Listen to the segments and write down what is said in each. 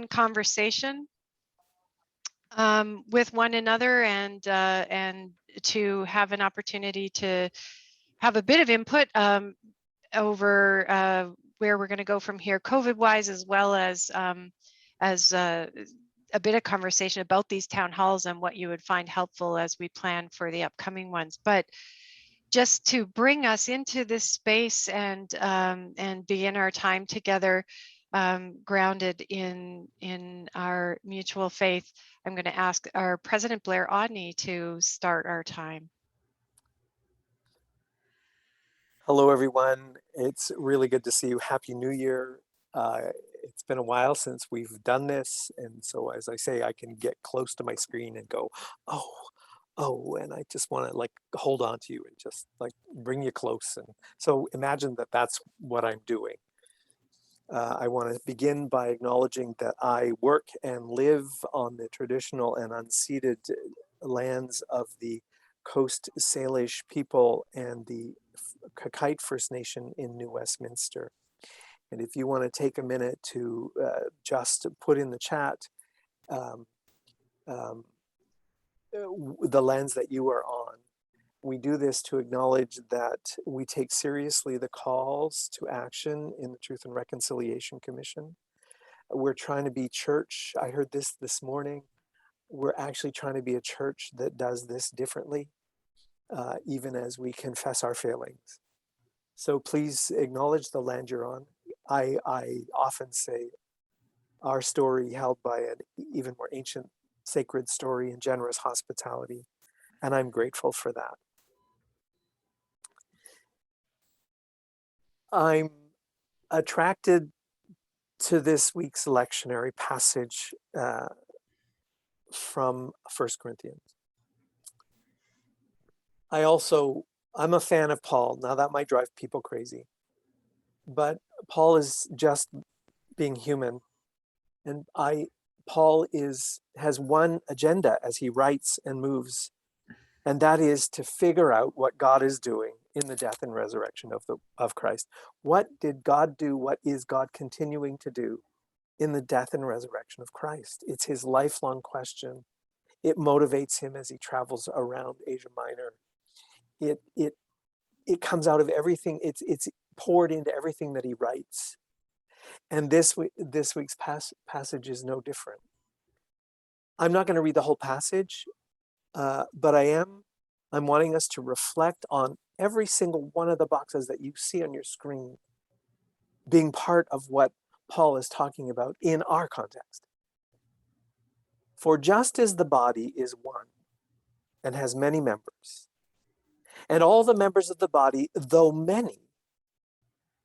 conversation with one another, and to have an opportunity to have a bit of input over where we're going to go from here COVID-wise, as well as a bit of conversation about these town halls and what you would find helpful as we plan for the upcoming ones. But just to bring us into this space and begin our time together, grounded in our mutual faith, I'm going to ask our President Blair Odney to start our time. Hello, everyone. It's really good to see you. Happy New Year. It's been a while since we've done this. And so, as I say, I can get close to my screen and go, oh, and I just want to like hold on to you and just like bring you close. And so imagine that that's what I'm doing. I want to begin by acknowledging that I work and live on the traditional and unceded lands of the Coast Salish people and the Kakite First Nation in New Westminster. And if you want to take a minute to just put in the chat the lands that you are on. We do this to acknowledge that we take seriously the calls to action in the Truth and Reconciliation Commission. We're trying to be church. I heard this morning. We're actually trying to be a church that does this differently, even as we confess our failings. So please acknowledge the land you're on. I often say our story held by an even more ancient sacred story and generous hospitality, and I'm grateful for that. I'm attracted to this week's lectionary passage from 1 Corinthians. I'm a fan of Paul. Now that might drive people crazy, but Paul is just being human, and Paul has one agenda as he writes and moves, and that is to figure out what God is doing in the death and resurrection of Christ. What did God do? What is God continuing to do in the death and resurrection of Christ? It's his lifelong question. It motivates him as he travels around Asia Minor. It comes out of everything. It's poured into everything that he writes. And this week's passage is no different. I'm not going to read the whole passage, but I'm wanting us to reflect on every single one of the boxes that you see on your screen being part of what Paul is talking about in our context. For just as the body is one and has many members, and all the members of the body, though many,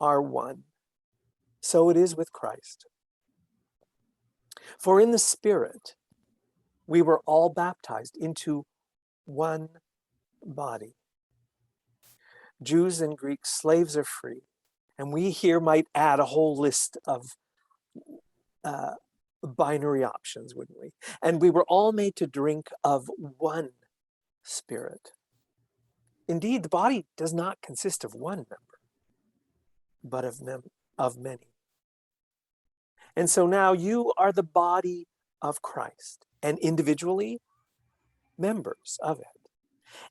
are one, so it is with Christ. For in the Spirit, we were all baptized into one body. Jews and Greeks, slaves are free. And we here might add a whole list of binary options, wouldn't we? And we were all made to drink of one Spirit. Indeed, the body does not consist of one member, but of many. And so now you are the body of Christ, and individually members of it.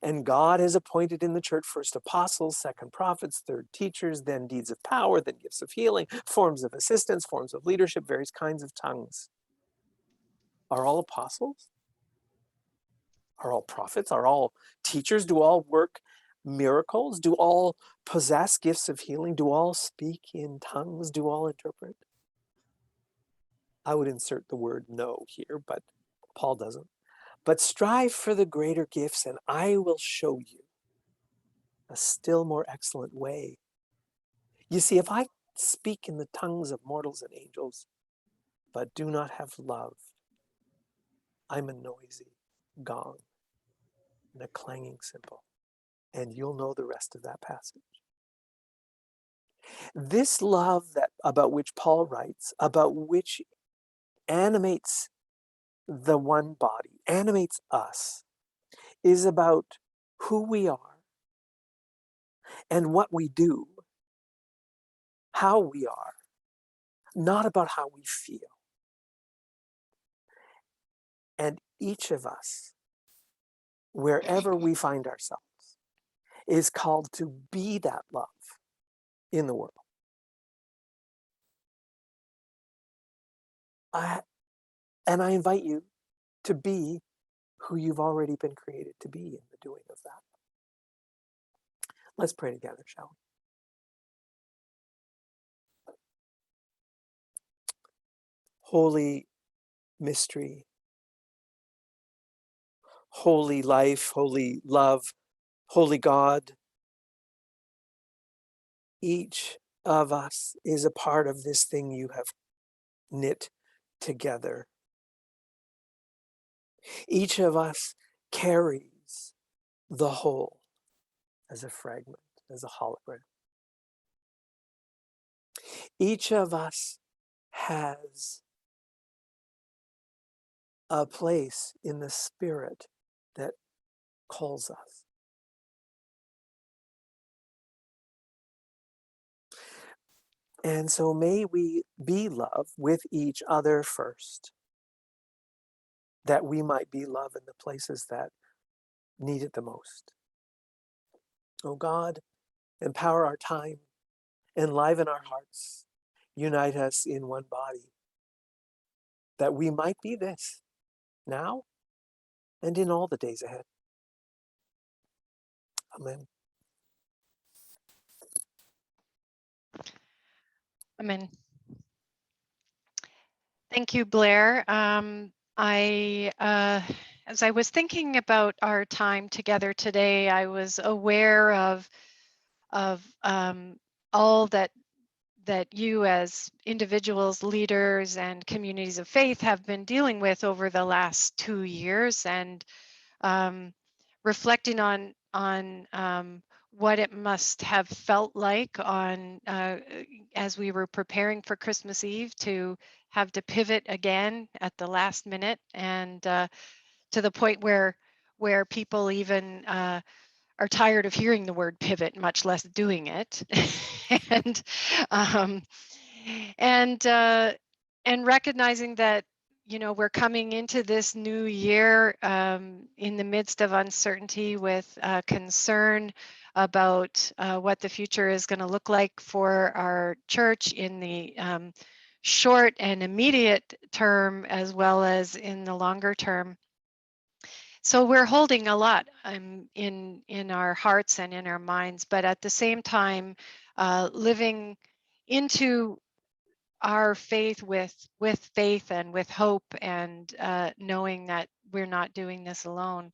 And God has appointed in the church first apostles, second prophets, third teachers, then deeds of power, then gifts of healing, forms of assistance, forms of leadership, various kinds of tongues. Are all apostles? Are all prophets? Are all teachers? Do all work miracles? Do all possess gifts of healing? Do all speak in tongues? Do all interpret? I would insert the word no here, but Paul doesn't. But strive for the greater gifts, and I will show you a still more excellent way. You see, if I speak in the tongues of mortals and angels, but do not have love, I'm a noisy gong and a clanging cymbal. And you'll know the rest of that passage. This love about which Paul writes, about which animates the one body, animates us, is about who we are and what we do, how we are, not about how we feel. And each of us, wherever we find ourselves, is called to be that love in the world. And I invite you to be who you've already been created to be in the doing of that. Let's pray together, shall we? Holy mystery, holy life, holy love, holy God, each of us is a part of this thing you have knit together. Each of us carries the whole as a fragment, as a hologram. Each of us has a place in the Spirit that calls us. And so may we be love with each other first, that we might be love in the places that need it the most. Oh God, empower our time, enliven our hearts, unite us in one body, that we might be this now and in all the days ahead. Amen. Amen. Thank you, Blair. As I was thinking about our time together today, I was aware of all that you as individuals, leaders, and communities of faith have been dealing with over the last 2 years, and reflecting on what it must have felt like on as we were preparing for Christmas Eve to have to pivot again at the last minute, and to the point where people even are tired of hearing the word pivot, much less doing it. and um, and recognizing that, you know, we're coming into this new year in the midst of uncertainty, with concern about what the future is going to look like for our church in the short and immediate term, as well as in the longer term. So we're holding a lot in our hearts and in our minds, but at the same time, living into our faith with faith and with hope, and knowing that we're not doing this alone.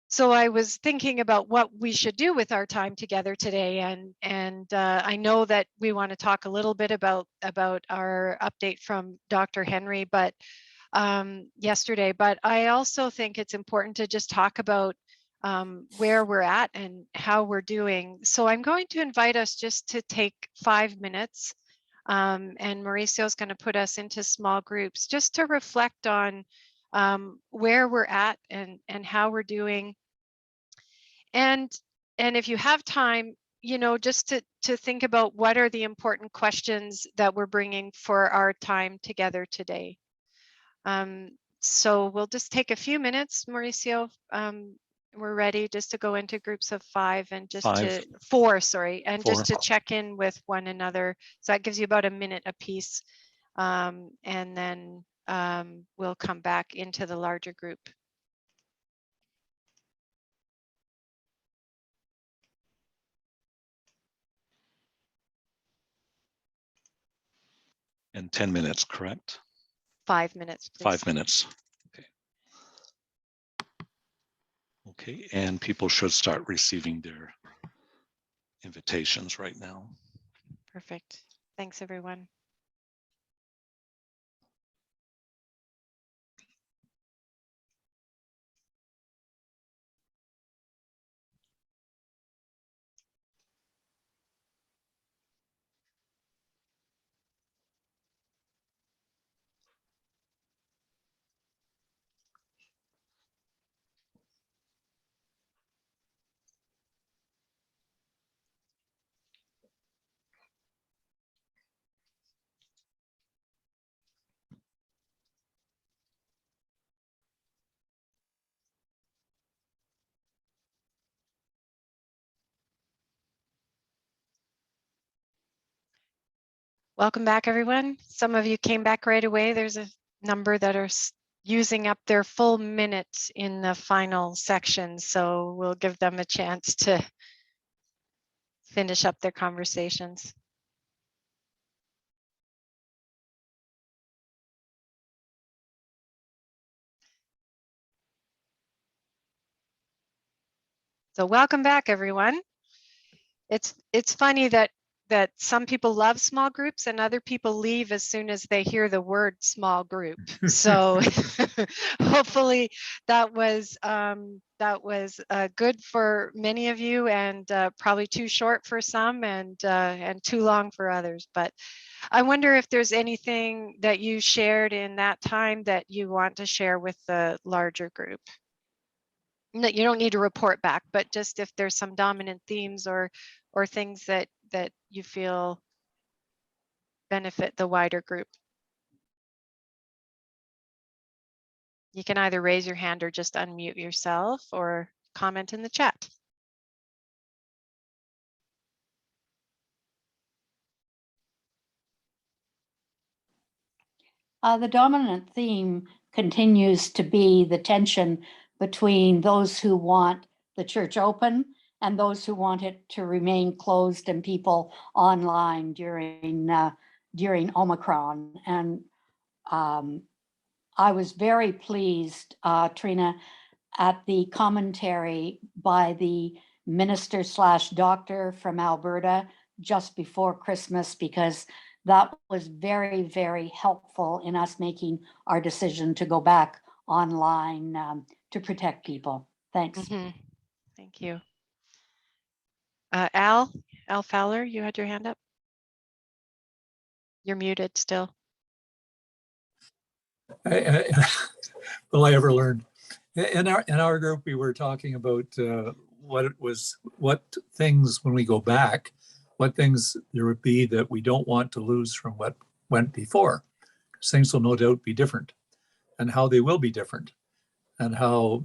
So I was thinking about what we should do with our time together today, and I know that we want to talk a little bit about our update from Dr. Henry, but yesterday, but I also think it's important to just talk about where we're at and how we're doing. So I'm going to invite us just to take 5 minutes, and Mauricio is going to put us into small groups just to reflect on where we're at and how we're doing. And if you have time, you know, just to think about what are the important questions that we're bringing for our time together today. So we'll just take a few minutes, Mauricio. We're ready just to go into groups of 5 and just to 4, sorry, and just to check in with one another. So that gives you about a minute apiece. And then we'll come back into the larger group. And 10 minutes, correct? 5 minutes, please. 5 minutes. Okay. Okay, and people should start receiving their invitations right now. Perfect. Thanks, everyone. Welcome back, everyone. Some of you came back right away. There's a number that are using up their full minute in the final section, so we'll give them a chance to finish up their conversations. So welcome back, everyone. It's funny that some people love small groups and other people leave as soon as they hear the word small group. So hopefully that was good for many of you, and probably too short for some, and too long for others. But I wonder if there's anything that you shared in that time that you want to share with the larger group. No, you don't need to report back, but just if there's some dominant themes or things that you feel benefit the wider group. You can either raise your hand or just unmute yourself or comment in the chat. The dominant theme continues to be the tension between those who want the church open and those who want it to remain closed and people online during Omicron. And I was very pleased, Treena, at the commentary by the minister/doctor from Alberta just before Christmas, because that was very, very helpful in us making our decision to go back online to protect people. Thanks. Mm-hmm. Thank you. Al Fowler, you had your hand up. You're muted still. Will I ever learn? In our group, we were talking about what things, when we go back, what things there would be that we don't want to lose from what went before. Things will no doubt be different, and how they will be different, and how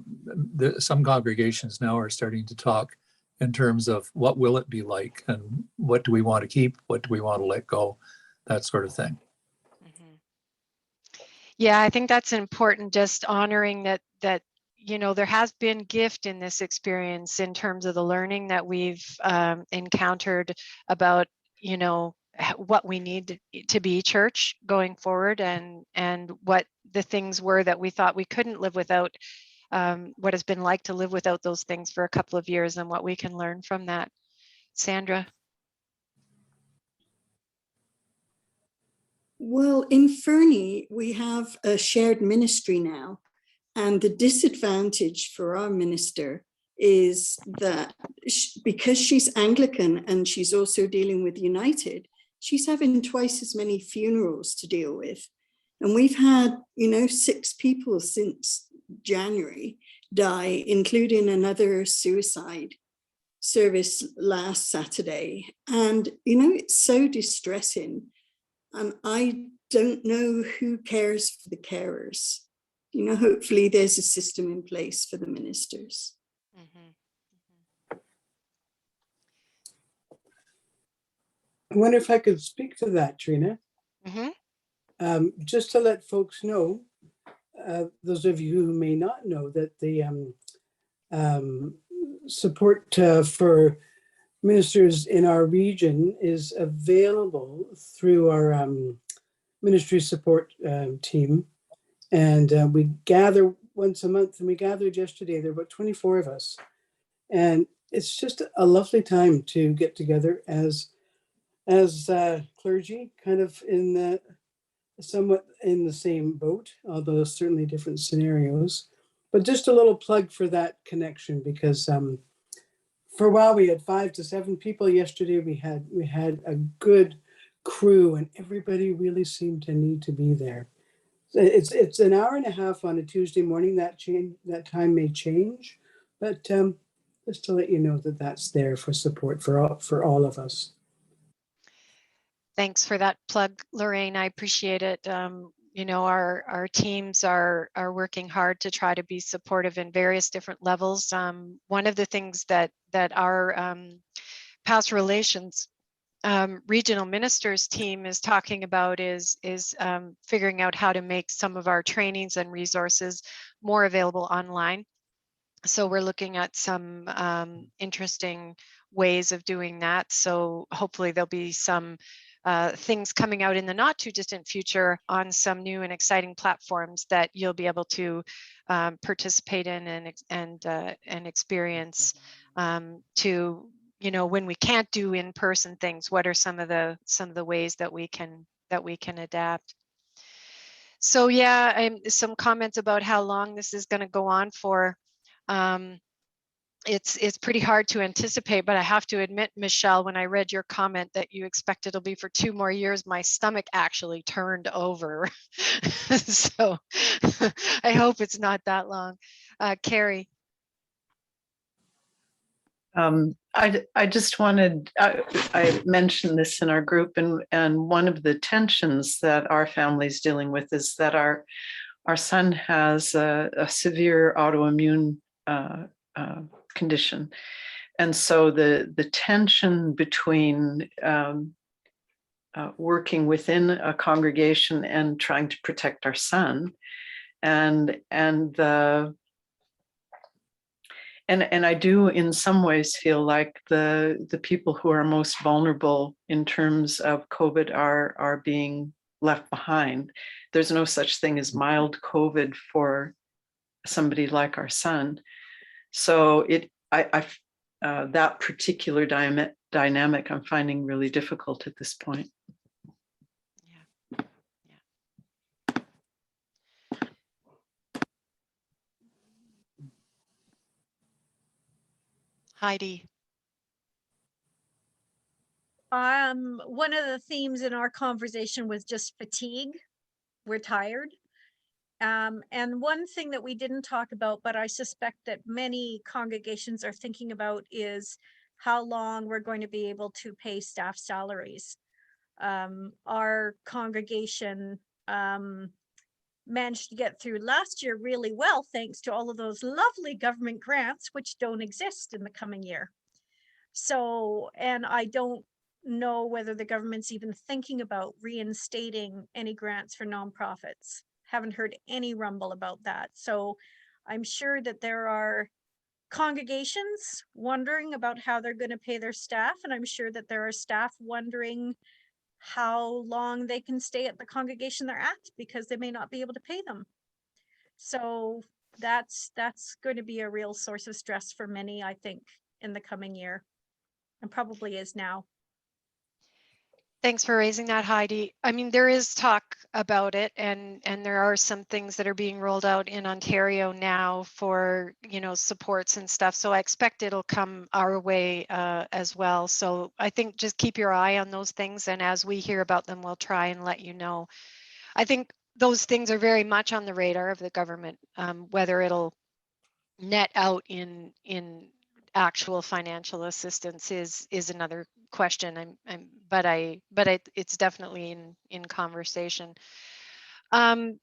some congregations now are starting to talk in terms of what will it be like, and what do we want to keep, what do we want to let go, that sort of thing. Mm-hmm. Yeah, I think that's important, just honoring that there has been gift in this experience in terms of the learning that we've encountered about what we need to be church going forward, and what the things were that we thought we couldn't live without, what has been like to live without those things for a couple of years, and what we can learn from that. Sandra. Well, in Fernie, we have a shared ministry now. And the disadvantage for our minister is that because she's Anglican and she's also dealing with United, she's having twice as many funerals to deal with. And we've had, 6 people since January die, including another suicide service last Saturday. And, it's so distressing. And I don't know who cares for the carers. Hopefully there's a system in place for the ministers. Mm-hmm. I wonder if I could speak to that, Treena. Mm-hmm. Just to let folks know, those of you who may not know, that the support for ministers in our region is available through our ministry support team. And we gather once a month, and we gathered yesterday. There were about 24 of us. And it's just a lovely time to get together as clergy, kind of somewhat in the same boat, although certainly different scenarios. But just a little plug for that connection, because for a while we had 5 to 7 people. Yesterday we had a good crew, and everybody really seemed to need to be there. It's an hour and a half on a Tuesday morning. That time may change, but just to let you know that that's there for support for all of us. Thanks for that plug, Lorraine. I appreciate it. Our teams are working hard to try to be supportive in various different levels. One of the things that our past relations regional ministers team is talking about is figuring out how to make some of our trainings and resources more available online. So we're looking at some interesting ways of doing that. So hopefully there'll be some things coming out in the not too distant future on some new and exciting platforms that you'll be able to participate in and experience to, you know, when we can't do in-person things, what are some of the ways that we can adapt. So yeah, some comments about how long this is going to go on for. It's pretty hard to anticipate, but I have to admit, Michelle, when I read your comment that you expect it'll be for 2 more years, my stomach actually turned over. So I hope it's not that long. Keri. I just wanted, I mentioned this in our group, and one of the tensions that our family's dealing with is that our son has a severe autoimmune condition. And so the tension between working within a congregation and trying to protect our son and I do in some ways feel like the people who are most vulnerable in terms of COVID are being left behind. There's no such thing as mild COVID for somebody like our son. So that particular dynamic I'm finding really difficult at this point. Yeah. Heidi. One of the themes in our conversation was just fatigue. We're tired. And one thing that we didn't talk about, but I suspect that many congregations are thinking about, is how long we're going to be able to pay staff salaries. Our congregation managed to get through last year really well, thanks to all of those lovely government grants, which don't exist in the coming year. So, and I don't know whether the government's even thinking about reinstating any grants for nonprofits. Haven't heard any rumble about that. So I'm sure that there are congregations wondering about how they're going to pay their staff. And I'm sure that there are staff wondering how long they can stay at the congregation they're at, because they may not be able to pay them. So that's going to be a real source of stress for many, I think, in the coming year, and probably is now. Thanks for raising that, Heidi. I mean, there is talk about it, and there are some things that are being rolled out in Ontario now for, you know, supports and stuff. So I expect it'll come our way as well. So I think just keep your eye on those things, and as we hear about them, we'll try and let you know. I think those things are very much on the radar of the government. Whether it'll net out in actual financial assistance is another question. But it's definitely in conversation. Your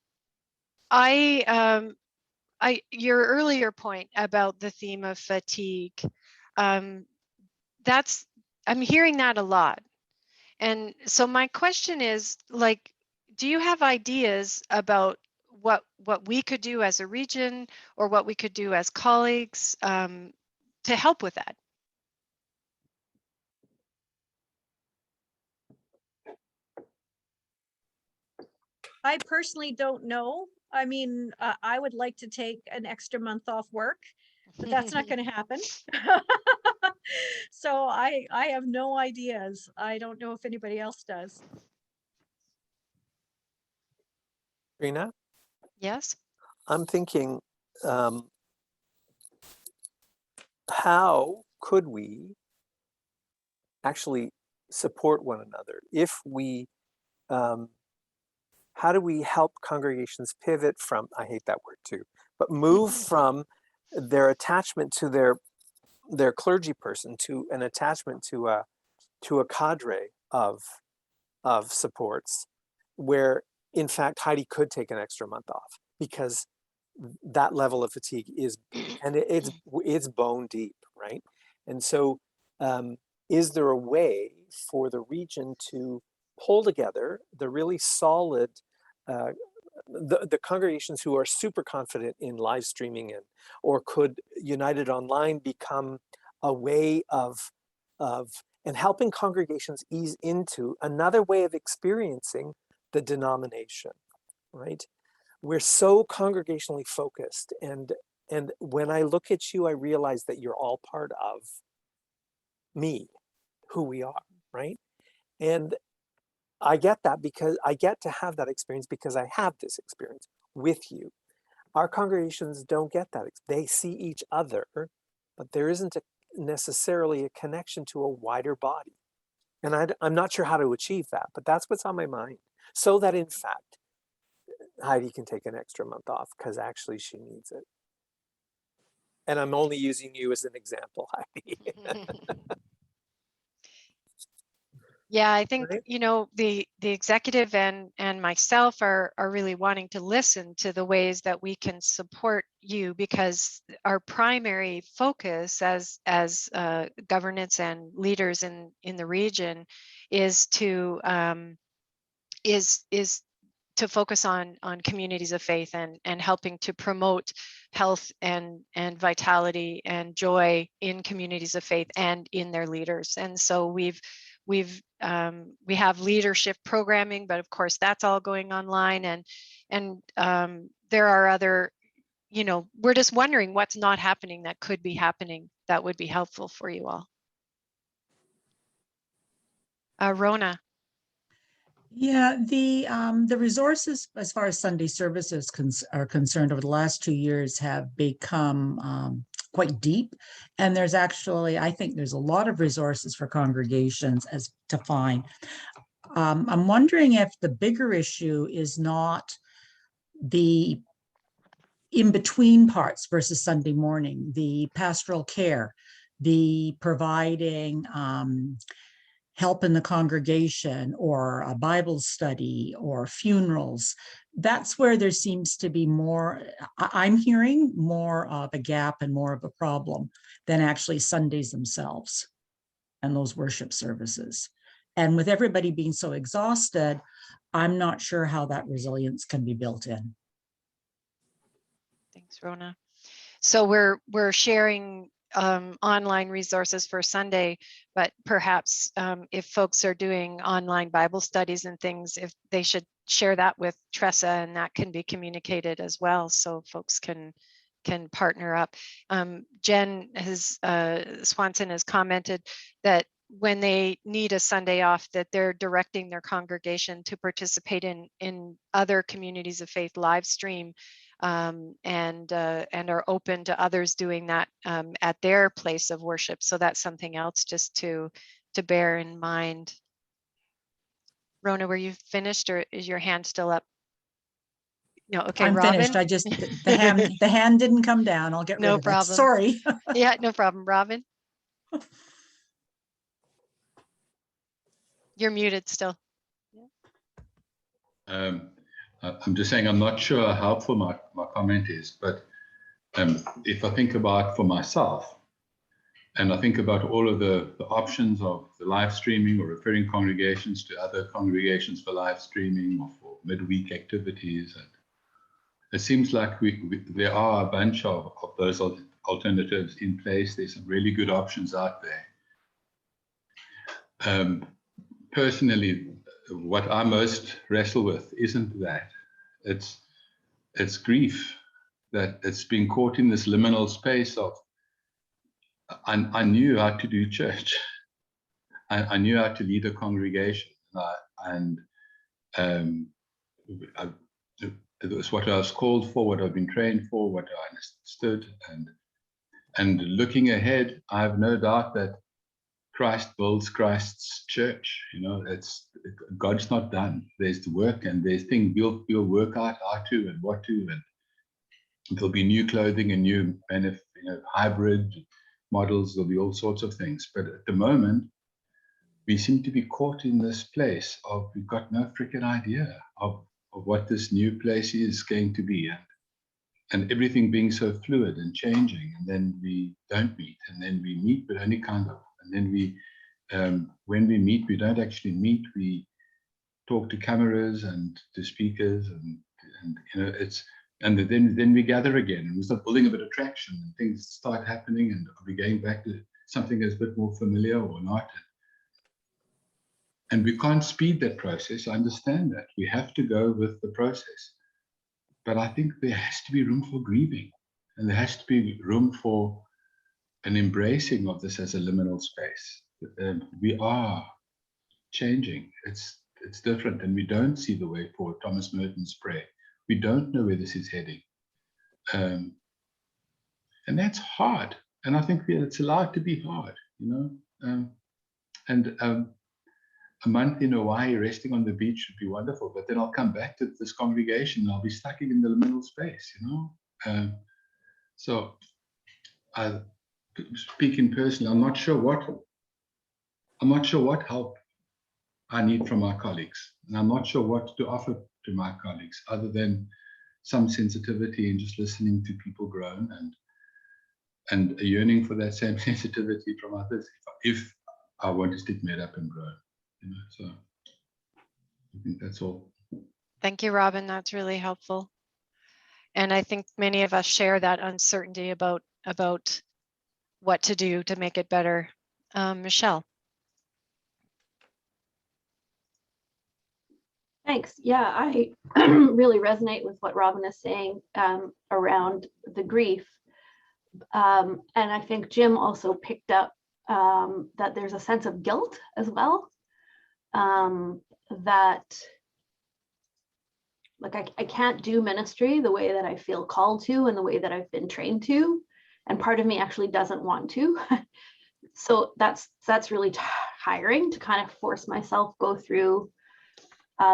earlier point about the theme of fatigue, I'm hearing that a lot. And so my question is, like, do you have ideas about what we could do as a region, or what we could do as colleagues to help with that? I personally don't know. I mean, I would like to take an extra month off work, but that's not going to happen. So I have no ideas. I don't know if anybody else does. Treena? Yes. I'm thinking, how could we actually support one another if we, how do we help congregations pivot from, I hate that word too, but move from their attachment to their clergy person to an attachment to a cadre of supports, where in fact Heidi could take an extra month off, because that level of fatigue is, and it's bone deep, right? And so is there a way for the region to pull together the really solid, the congregations who are super confident in live streaming, or could United Online become a way of and helping congregations ease into another way of experiencing the denomination, right? We're so congregationally focused, and when I look at you, I realize that you're all part of me, who we are, right? And I get that because I get to have that experience because I have this experience with you. Our congregations don't get that. They see each other, but there isn't necessarily a connection to a wider body. And I'm not sure how to achieve that, but that's what's on my mind. So that in fact, Heidi can take an extra month off because actually she needs it. And I'm only using you as an example, Heidi. Yeah, I think, Right? you know, the executive and myself are really wanting to listen to the ways that we can support you, because our primary focus as governance and leaders in the region is to to focus on communities of faith and helping to promote health and vitality and joy in communities of faith and in their leaders. And so we have leadership programming, but of course that's all going online, and there are other, you know, we're just wondering what's not happening that could be happening that would be helpful for you all. Rhona. Yeah, the resources as far as Sunday services are concerned over the last 2 years have become quite deep, and there's actually, I think there's a lot of resources for congregations as to find. I'm wondering if the bigger issue is not the in-between parts versus Sunday morning, the pastoral care, the providing help in the congregation, or a Bible study, or funerals. That's where there seems to be more, I'm hearing more of a gap and more of a problem than actually Sundays themselves and those worship services. And with everybody being so exhausted, I'm not sure how that resilience can be built in. Thanks, Rhona. So we're sharing online resources for Sunday, but perhaps if folks are doing online Bible studies and things, if they should share that with Tressa, and that can be communicated as well, so folks can partner up. Jen Swanson has commented that when they need a Sunday off, that they're directing their congregation to participate in other communities of faith live stream, and are open to others doing that at their place of worship. So that's something else just to bear in mind. Rhona, were you finished, or is your hand still up? No, okay, I'm Robin? finished. I just, the hand didn't come down. I'll get rid No of problem. it. Sorry. Yeah, no problem. Robin? You're muted still. I'm just saying I'm not sure how helpful my comment is, but if I think about for myself, and I think about all of the options of the live streaming or referring congregations to other congregations for live streaming or for midweek activities, and it seems like there are a bunch of those alternatives in place. There's some really good options out there. Personally, what I most wrestle with isn't that. It's grief, that it's being caught in this liminal space of, I knew how to do church. I knew how to lead a congregation, it was what I was called for, what I've been trained for, what I understood, and looking ahead, I have no doubt that Christ builds Christ's church. You know, God's not done. There's the work, and there's things we'll work out how to and what to, and there'll be new clothing and new hybrid models. There'll be all sorts of things. But at the moment, we seem to be caught in this place of, we've got no freaking idea of what this new place is going to be, and everything being so fluid and changing. And then we don't meet, and then we meet, but only kind of, and then we when we meet, we don't actually meet. We talk to cameras and to speakers, and you know, and then we gather again and we start building a bit of traction and things start happening, and are we going back to something that's a bit more familiar or not? And we can't speed that process. I understand that. We have to go with the process. But I think there has to be room for grieving, and there has to be room for an embracing of this as a liminal space. We are changing. It's different, and we don't see the way forward. Thomas Merton's prayer. We don't know where this is heading. And that's hard. And I think it's allowed to be hard, you know. A month in Hawaii resting on the beach would be wonderful, but then I'll come back to this congregation and I'll be stuck in the liminal space, you know. So speaking personally, I'm not sure what help I need from my colleagues, and I'm not sure what to offer to my colleagues other than some sensitivity and just listening to people groan, and a yearning for that same sensitivity from others if I want to stick made up and grow. You know, so I think that's all. Thank you, Robin. That's really helpful. And I think many of us share that uncertainty about what to do to make it better. Michelle. Thanks. Yeah, I really resonate with what Robin is saying around the grief. And I think Jim also picked up that there's a sense of guilt as well. That like I can't do ministry the way that I feel called to and the way that I've been trained to. And part of me actually doesn't want to. So that's really tiring to kind of force myself go through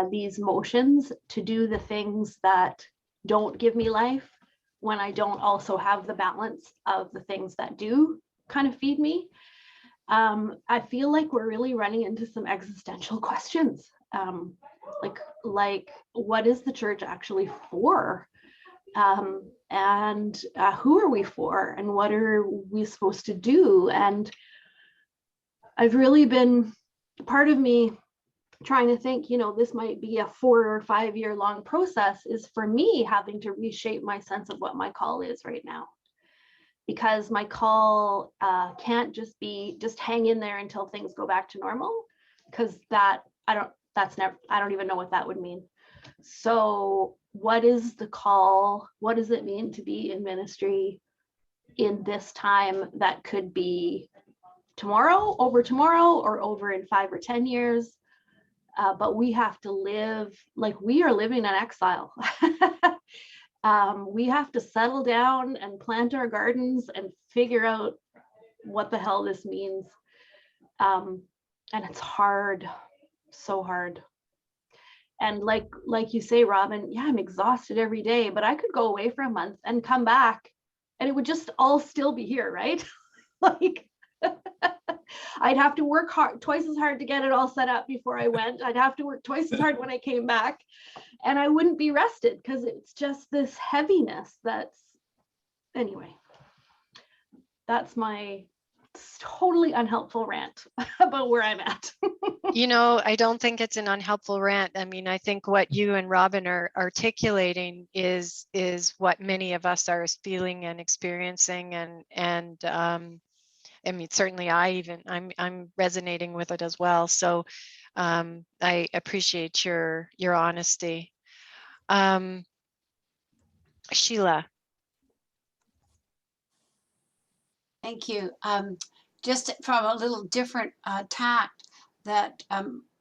these motions to do the things that don't give me life when I don't also have the balance of the things that do kind of feed me. I feel like we're really running into some existential questions. Like what is the church actually for? And who are we for? And what are we supposed to do? And I've really been, part of me trying to think, you know, this might be a 4 or 5 year long process, is for me having to reshape my sense of what my call is right now. Because my call can't just be hang in there until things go back to normal, because I don't even know what that would mean. So what is the call? What does it mean to be in ministry in this time that could be tomorrow, or over in 5 or 10 years? But we have to live like we are living in exile. We have to settle down and plant our gardens and figure out what the hell this means. And it's hard, so hard. And like you say, Robin, yeah, I'm exhausted every day, but I could go away for a month and come back and it would just all still be here, right? Like I'd have to work hard, twice as hard to get it all set up before I went. I'd have to work twice as hard when I came back, and I wouldn't be rested because it's just this heaviness anyway, that's my totally unhelpful rant about where I'm at. You know, I don't think it's an unhelpful rant. I mean, I think what you and Robin are articulating is what many of us are feeling and experiencing, and I mean, certainly I'm resonating with it as well. So I appreciate your honesty. Sheila. Thank you. Just from a little different tact, that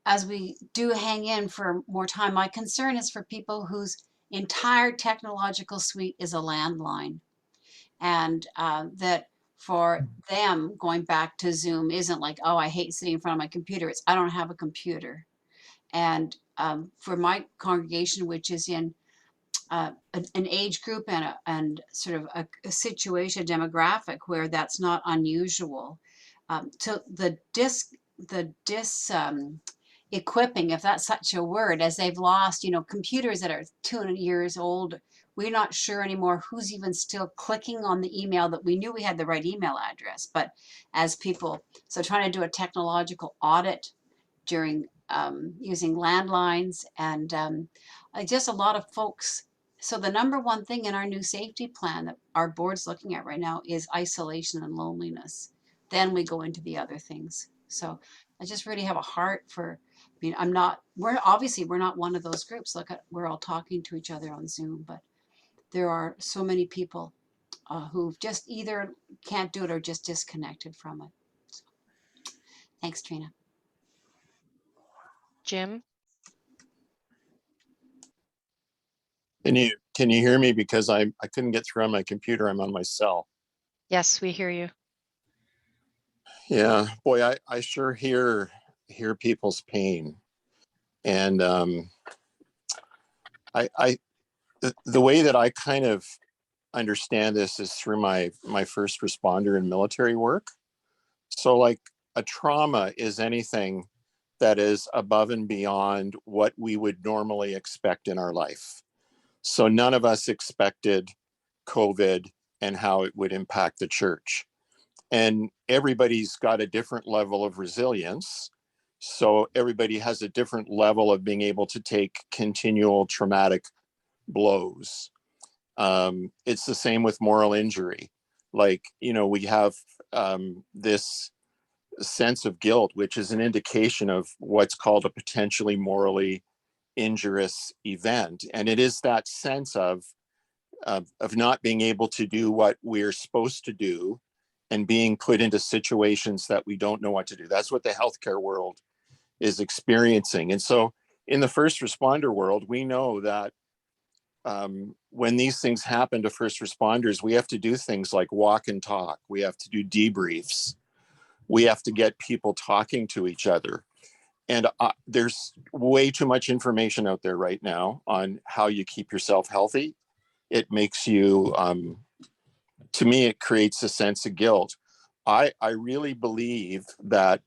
as we do hang in for more time, my concern is for people whose entire technological suite is a landline, and that for them going back to Zoom isn't like, oh, I hate sitting in front of my computer. It's I don't have a computer. And for my congregation, which is in an age group and sort of a situation, demographic where that's not unusual. So the equipping, if that's such a word, as they've lost, you know, computers that are 200 years old we're not sure anymore who's even still clicking on the email that we knew we had the right email address, but as people, so trying to do a technological audit during using landlines and just a lot of folks. So the number one thing in our new safety plan that our board's looking at right now is isolation and loneliness. Then we go into the other things. So I just really have a heart for, I mean, we're not one of those groups. Look at, we're all talking to each other on Zoom, but there are so many people who just either can't do it or just disconnected from it. So, thanks, Treena. Jim? Can you hear me? Because I couldn't get through on my computer. I'm on my cell. Yes, we hear you. Yeah, boy, I sure hear people's pain. And the way that I kind of understand this is through my first responder and military work. So like a trauma is anything that is above and beyond what we would normally expect in our life. So none of us expected COVID and how it would impact the church. And everybody's got a different level of resilience. So everybody has a different level of being able to take continual traumatic blows. It's the same with moral injury. Like, you know, we have this sense of guilt, which is an indication of what's called a potentially morally injurious event. And it is that sense of not being able to do what we're supposed to do and being put into situations that we don't know what to do. That's what the healthcare world is experiencing. And so in the first responder world, we know that when these things happen to first responders, we have to do things like walk and talk. We have to do debriefs. We have to get people talking to each other. And there's way too much information out there right now on how you keep yourself healthy. It makes you, to me, it creates a sense of guilt. I really believe that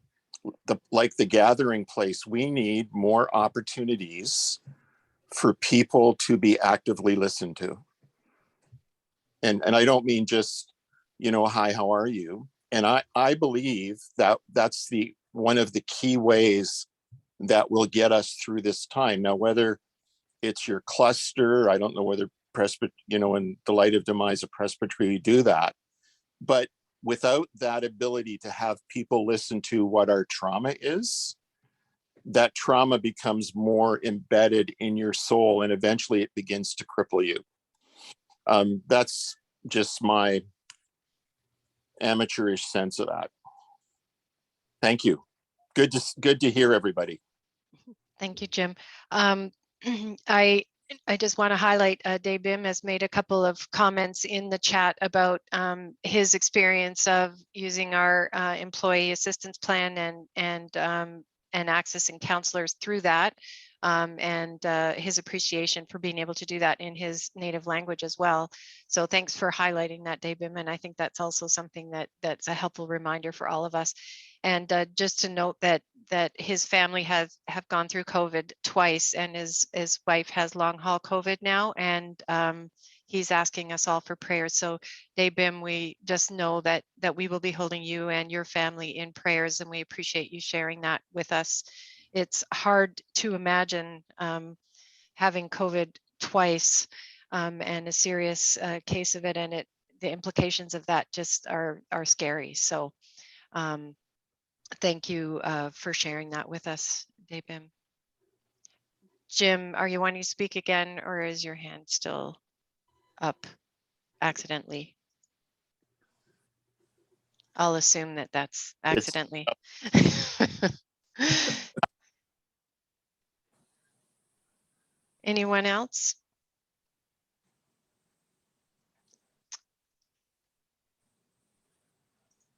like the gathering place, we need more opportunities for people to be actively listened to. And I don't mean just, you know, hi, how are you? And I believe that that's one of the key ways that will get us through this time. Now, whether it's your cluster, I don't know whether you know, in the light of demise of presbytery, we do that. But without that ability to have people listen to what our trauma is, that trauma becomes more embedded in your soul and eventually it begins to cripple you. That's just my amateurish sense of that. Thank you. Good to hear everybody. Thank you, Jim. I just want to highlight Dave Bim has made a couple of comments in the chat about his experience of using our employee assistance plan and accessing counselors through that, and his appreciation for being able to do that in his native language as well. So thanks for highlighting that, Dave Bim, and I think that's also something that's a helpful reminder for all of us. And just to note that his family have gone through COVID twice, and his wife has long haul COVID now, and he's asking us all for prayers. So Dave Bim, we just know that we will be holding you and your family in prayers, and we appreciate you sharing that with us. It's hard to imagine having COVID twice and a serious case of it, and the implications of that just are scary. So thank you for sharing that with us, Dave Bim. Jim, are you wanting to speak again, or is your hand still up accidentally? I'll assume that that's accidentally. Anyone else?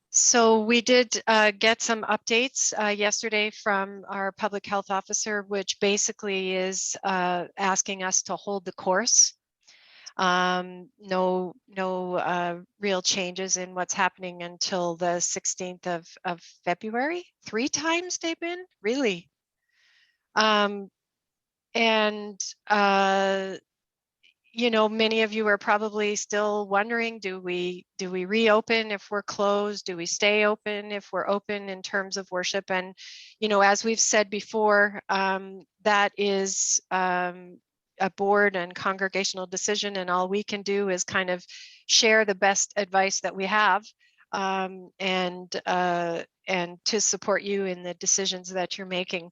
So we did get some updates yesterday from our public health officer, which basically is asking us to hold the course. No real changes in what's happening until the 16th of February. 3 times they've been, really. you know, many of you are probably still wondering, do we reopen if we're closed? Do we stay open if we're open in terms of worship? And, you know, as we've said before, that is a board and congregational decision, and all we can do is kind of share the best advice that we have, and to support you in the decisions that you're making.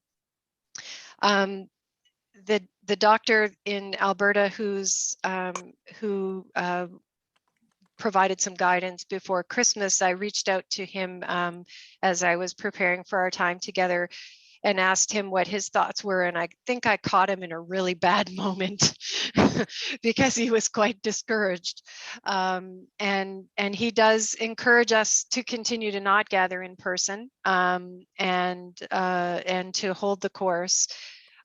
The doctor in Alberta who provided some guidance before Christmas, I reached out to him as I was preparing for our time together and asked him what his thoughts were. And I think I caught him in a really bad moment because he was quite discouraged. And he does encourage us to continue to not gather in person, and to hold the course.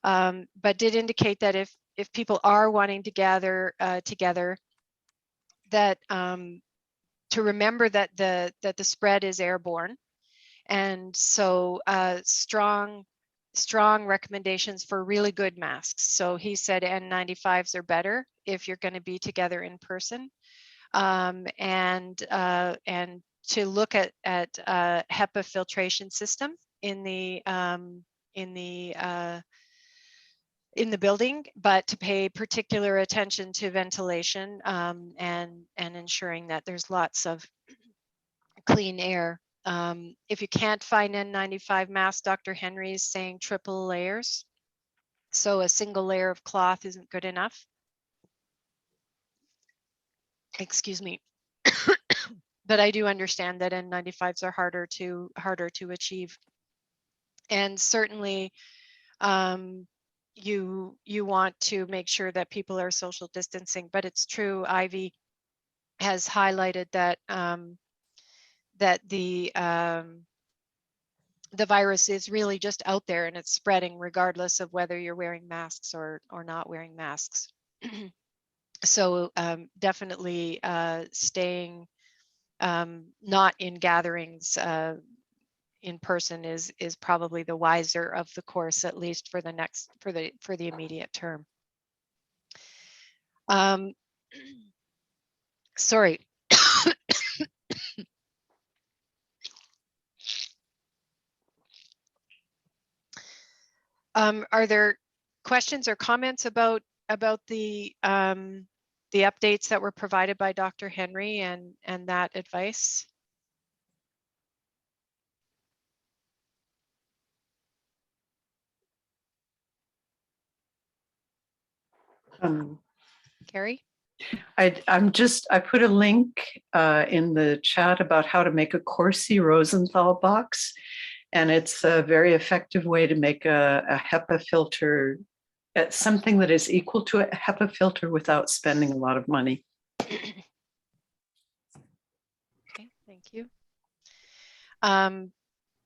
But did indicate that if people are wanting to gather together, that to remember that the spread is airborne, and so strong recommendations for really good masks. So he said N95s are better if you're going to be together in person, and to look at HEPA filtration system in the building, but to pay particular attention to ventilation, and ensuring that there's lots of clean air. If you can't find N95 masks, Dr. Henry is saying triple layers. So a single layer of cloth isn't good enough. Excuse me. But I do understand that N95s are harder to achieve. And certainly, you want to make sure that people are social distancing, but it's true. Ivy has highlighted that that the virus is really just out there and it's spreading regardless of whether you're wearing masks or not wearing masks. So definitely staying not in gatherings in person is probably the wiser of the course, at least for the immediate term. Sorry. Are there questions or comments about the updates that were provided by Dr. Henry and that advice? Keri? I put a link in the chat about how to make a Corsi Rosenthal box, and it's a very effective way to make a HEPA filter, something that is equal to a HEPA filter without spending a lot of money. Okay, thank you.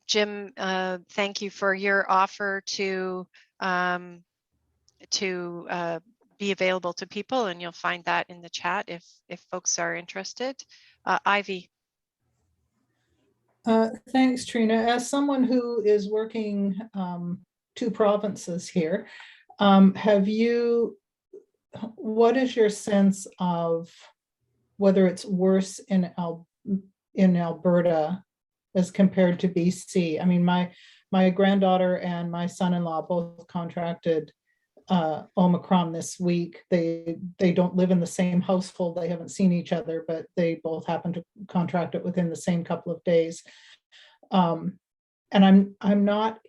Jim, thank you for your offer to be available to people, and you'll find that in the chat if folks are interested. Ivy. Thanks, Treena. As someone who is working 2 provinces here, what is your sense of whether it's worse in Alberta as compared to BC? I mean, my granddaughter and my son-in-law both contracted Omicron this week. They don't live in the same household. They haven't seen each other, but they both happened to contract it within the same couple of days. And I'm not,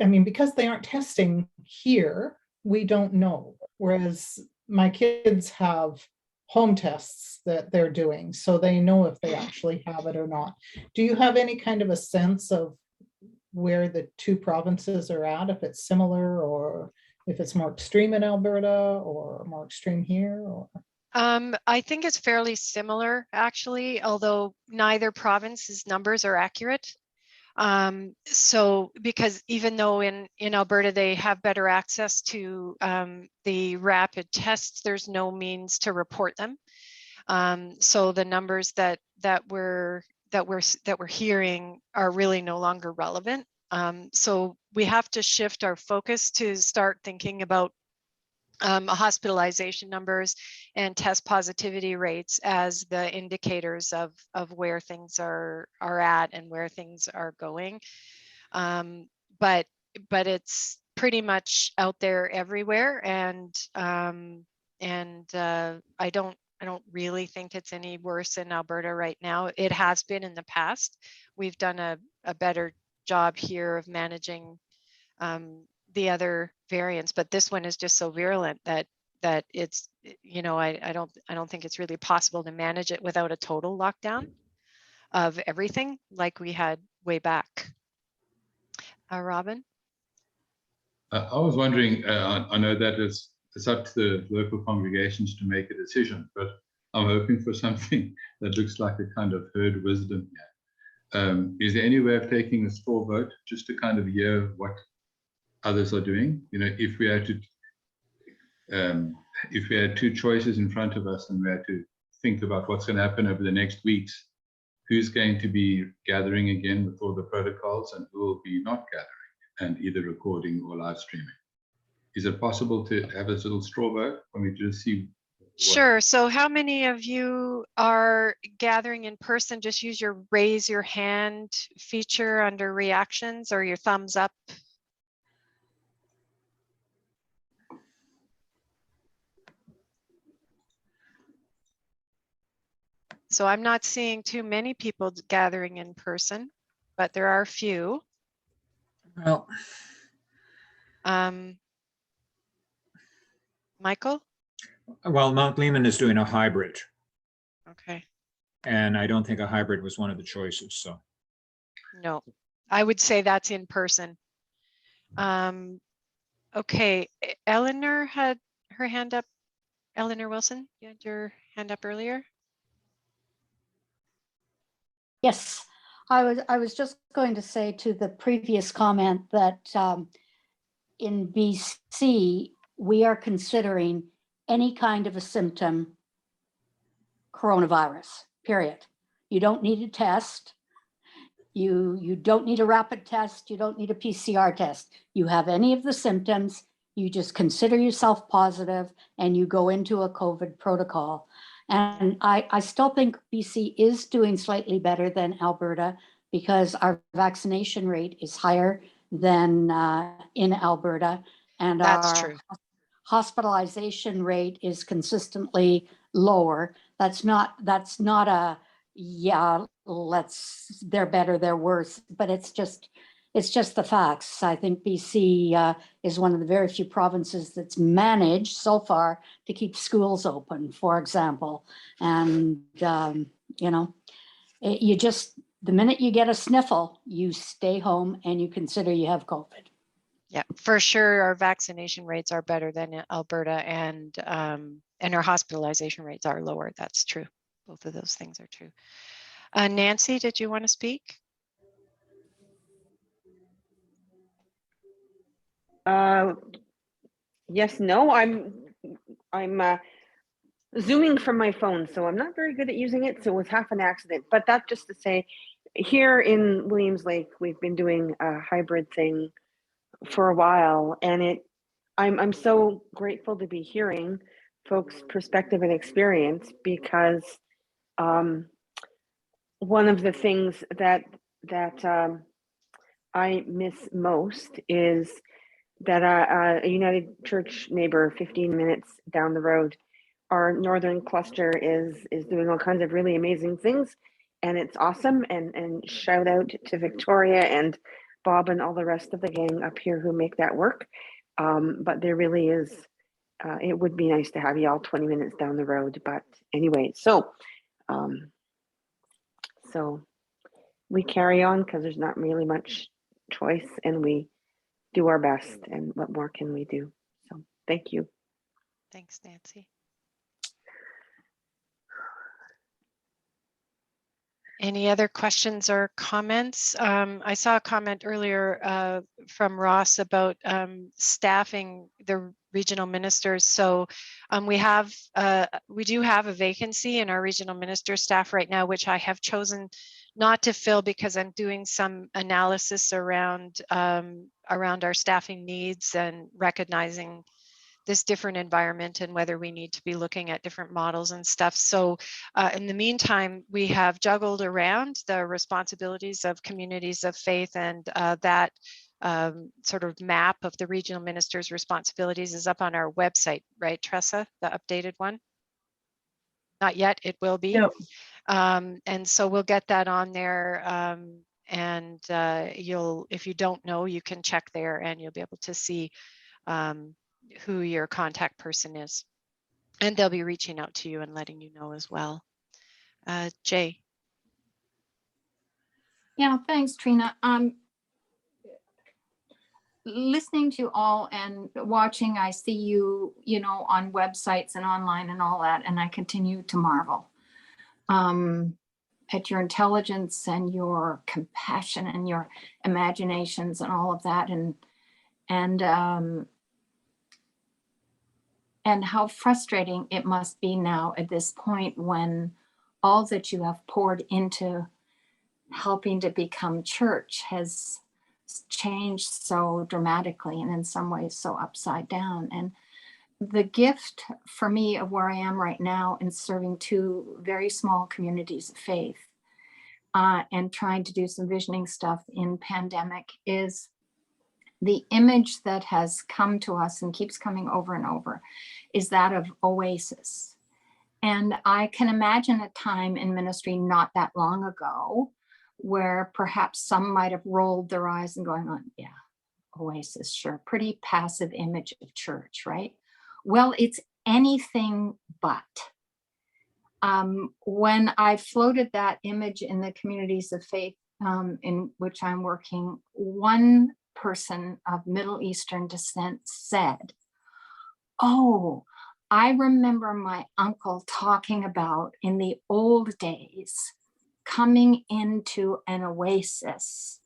I mean, because they aren't testing here, we don't know. Whereas my kids have home tests that they're doing, so they know if they actually have it or not. Do you have any kind of a sense of where the 2 provinces are at, if it's similar or if it's more extreme in Alberta or more extreme here? Or I think it's fairly similar, actually, although neither province's numbers are accurate. So because even though in Alberta they have better access to the rapid tests, there's no means to report them. So the numbers that we're hearing are really no longer relevant. So we have to shift our focus to start thinking about hospitalization numbers and test positivity rates as the indicators of where things are at and where things are going. But it's pretty much out there everywhere, and I don't really think it's any worse in Alberta right now. It has been in the past. We've done a better job here of managing the other variants, but this one is just so virulent that it's, you know, I don't think it's really possible to manage it without a total lockdown of everything like we had way back. Robin? I was wondering, I know that it's up to the local congregations to make a decision, but I'm hoping for something that looks like a kind of herd wisdom here. Is there any way of taking a straw vote just to kind of hear what others are doing? You know, if we had two choices in front of us and we had to think about what's going to happen over the next weeks, who's going to be gathering again with all the protocols and who will be not gathering and either recording or live streaming? Is it possible to have a little straw vote when we just see? Sure. So how many of you are gathering in person? Just use your raise your hand feature under reactions or your thumbs up. So I'm not seeing too many people gathering in person, but there are a few. Well, Michael? Well, Mount Lehman is doing a hybrid. Okay. And I don't think a hybrid was one of the choices, so. No, I would say that's in person. Okay, Eleanor had her hand up. Eleanor Wilson, you had your hand up earlier. Yes, I was just going to say to the previous comment that in BC, we are considering any kind of a symptom coronavirus, period. You don't need a test. You don't need a rapid test. You don't need a PCR test. You have any of the symptoms, you just consider yourself positive and you go into a COVID protocol. And I still think BC is doing slightly better than Alberta because our vaccination rate is higher than in Alberta. And that's our true. Hospitalization rate is consistently lower. That's not a, yeah, they're better, they're worse, but it's just the facts. I think BC is one of the very few provinces that's managed so far to keep schools open, for example. And, you know, the minute you get a sniffle, you stay home and you consider you have COVID. Yeah, for sure. Our vaccination rates are better than Alberta, and our hospitalization rates are lower. That's true. Both of those things are true. Nancy, did you want to speak? Yes, no, I'm Zooming from my phone, so I'm not very good at using it. So it was half an accident, but that's just to say, here in Williams Lake, we've been doing a hybrid thing for a while, and I'm so grateful to be hearing folks' perspective and experience, because one of the things that I miss most is that a United Church neighbor 15 minutes down the road, our northern cluster is doing all kinds of really amazing things, and it's awesome. And shout out to Victoria and Bob and all the rest of the gang up here who make that work. But there really is, it would be nice to have you all 20 minutes down the road. But anyway, so we carry on because there's not really much choice, and we do our best. And what more can we do? So thank you. Thanks, Nancy. Any other questions or comments? I saw a comment earlier from Ross about staffing the regional ministers. So we do have a vacancy in our regional minister staff right now, which I have chosen not to fill because I'm doing some analysis around our staffing needs and recognizing this different environment and whether we need to be looking at different models and stuff. So in the meantime, we have juggled around the responsibilities of communities of faith, and that sort of map of the regional ministers' responsibilities is up on our website, right, Tressa, the updated one? Not yet, it will be. Yep. And so we'll get that on there. And if you don't know, you can check there and you'll be able to see who your contact person is. And they'll be reaching out to you and letting you know as well. Jay. Yeah, thanks, Treena. Listening to you all and watching, I see you, on websites and online and all that, and I continue to marvel at your intelligence and your compassion and your imaginations and all of that, and how frustrating it must be now at this point when all that you have poured into helping to become church has changed so dramatically and in some ways so upside down. And the gift for me of where I am right now in serving two very small communities of faith and trying to do some visioning stuff in pandemic is the image that has come to us and keeps coming over and over is that of oasis. And I can imagine a time in ministry not that long ago where perhaps some might have rolled their eyes and going on, yeah, oasis, sure, pretty passive image of church, right? Well, it's anything but. When I floated that image in the communities of faith in which I'm working, one person of Middle Eastern descent said, oh, I remember my uncle talking about in the old days coming into an oasis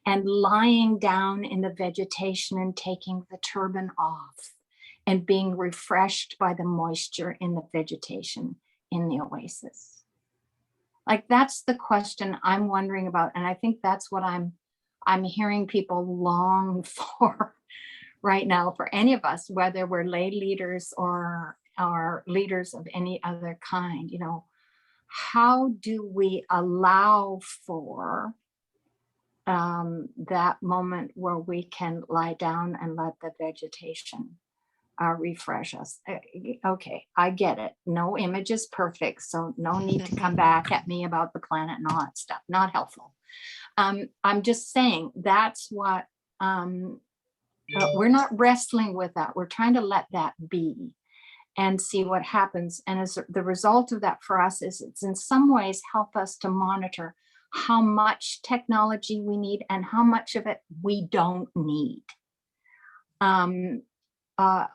and lying down in the vegetation and taking the turban off and being refreshed by the moisture in the vegetation in the oasis. Like, that's the question I'm wondering about. And I think that's what I'm hearing people long for right now, for any of us, whether we're lay leaders or leaders of any other kind. How do we allow for that moment where we can lie down and let the vegetation refresh us? Okay, I get it. No image is perfect, so no need to come back at me about the planet and all that stuff. Not helpful. I'm just saying that's what we're not wrestling with that. We're trying to let that be and see what happens. And as the result of that for us is it's in some ways help us to monitor how much technology we need and how much of it we don't need.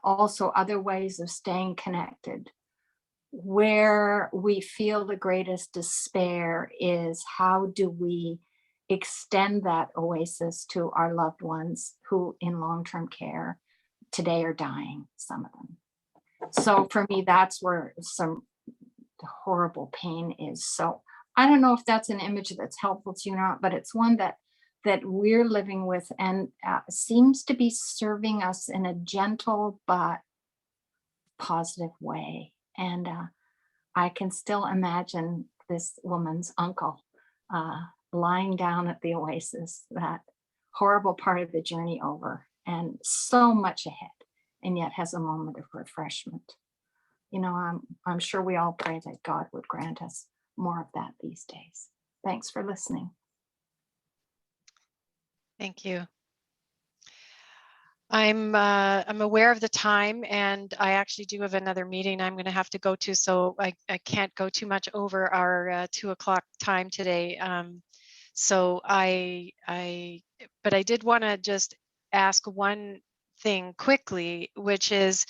Also other ways of staying connected. Where we feel the greatest despair is how do we extend that oasis to our loved ones who in long-term care today are dying, some of them. So for me, that's where some horrible pain is. So I don't know if that's an image that's helpful to you or not, but it's one that we're living with and seems to be serving us in a gentle but positive way. And I can still imagine this woman's uncle lying down at the oasis, that horrible part of the journey over, and so much ahead, and yet has a moment of refreshment. I'm sure we all pray that God would grant us more of that these days. Thanks for listening. Thank you. I'm aware of the time, and I actually do have another meeting I'm going to have to go to, so I can't go too much over our 2 o'clock time today. But I did want to just ask one thing quickly, which is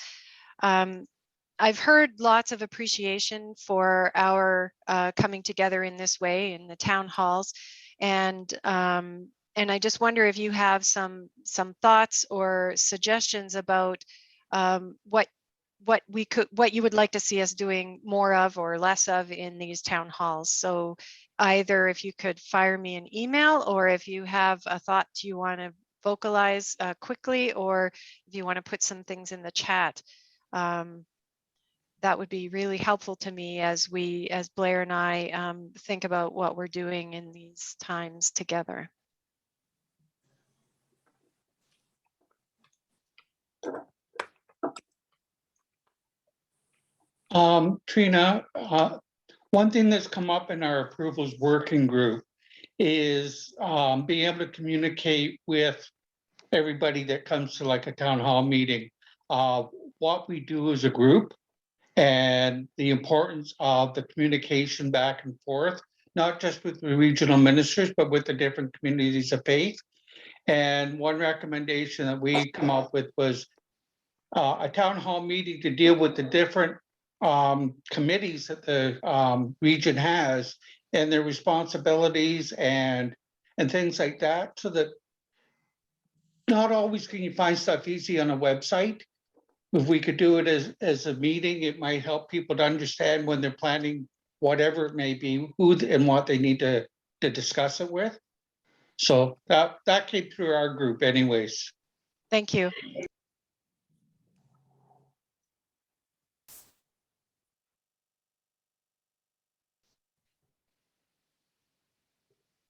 I've heard lots of appreciation for our coming together in this way in the town halls, and I just wonder if you have some thoughts or suggestions about what you would like to see us doing more of or less of in these town halls. So either if you could fire me an email, or if you have a thought you want to vocalize quickly, or if you want to put some things in the chat, that would be really helpful to me as Blair and I think about what we're doing in these times together. Treena, one thing that's come up in our approvals working group is being able to communicate with everybody that comes to like a town hall meeting, what we do as a group and the importance of the communication back and forth, not just with the regional ministers, but with the different communities of faith. And one recommendation that we come up with was a town hall meeting to deal with the different committees that the region has and their responsibilities and things like that, so that not always can you find stuff easy on a website. If we could do it as a meeting, it might help people to understand when they're planning whatever it may be, who and what they need to discuss it with. So that came through our group anyways. Thank you.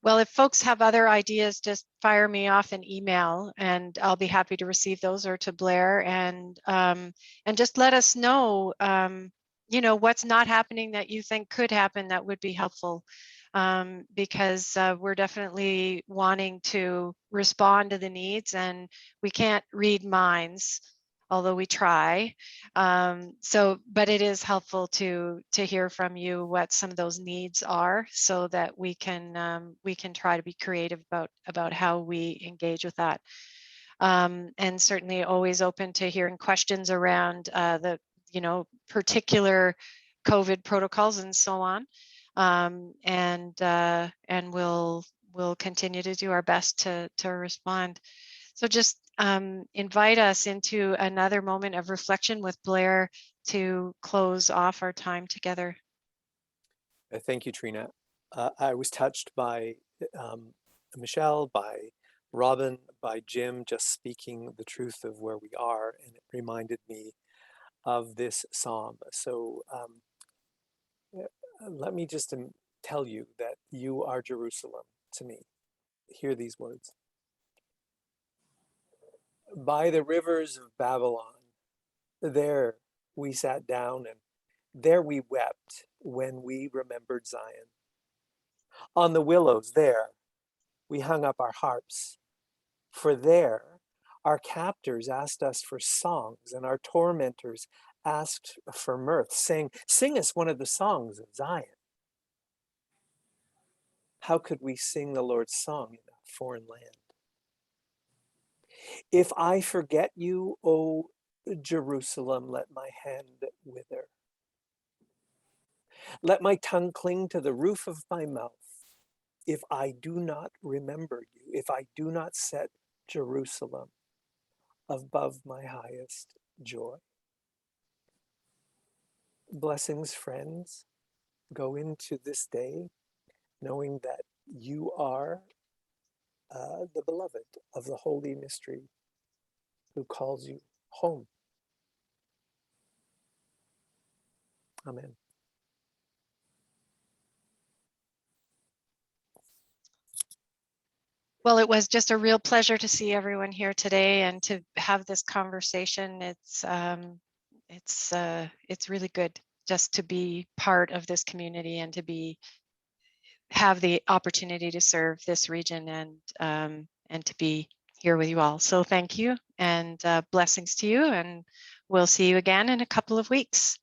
Well, if folks have other ideas, just fire me off an email and I'll be happy to receive those, or to Blair, and just let us know, you know, what's not happening that you think could happen that would be helpful, because we're definitely wanting to respond to the needs, and we can't read minds, although we try. But it is helpful to hear from you what some of those needs are, so that we can try to be creative about how we engage with that. And certainly always open to hearing questions around the, you know, particular COVID protocols and so on. And we'll continue to do our best to respond. So just invite us into another moment of reflection with Blair to close off our time together. Thank you, Treena. I was touched by Michelle, by Robin, by Jim, just speaking the truth of where we are, and it reminded me of this psalm. So let me just tell you that you are Jerusalem to me. Hear these words. By the rivers of Babylon, there we sat down, and there we wept when we remembered Zion. On the willows there we hung up our harps, for there our captors asked us for songs, and our tormentors asked for mirth, saying, "Sing us one of the songs of Zion." How could we sing the Lord's song in a foreign land? If I forget you, O Jerusalem, let my hand wither. Let my tongue cling to the roof of my mouth. If I do not remember you, if I do not set Jerusalem above my highest joy. Blessings, friends. Go into this day knowing that you are the beloved of the Holy Mystery who calls you home. Amen. Well, it was just a real pleasure to see everyone here today and to have this conversation. It's really good just to be part of this community and to have the opportunity to serve this region and to be here with you all. So thank you, and blessings to you, and we'll see you again in a couple of weeks.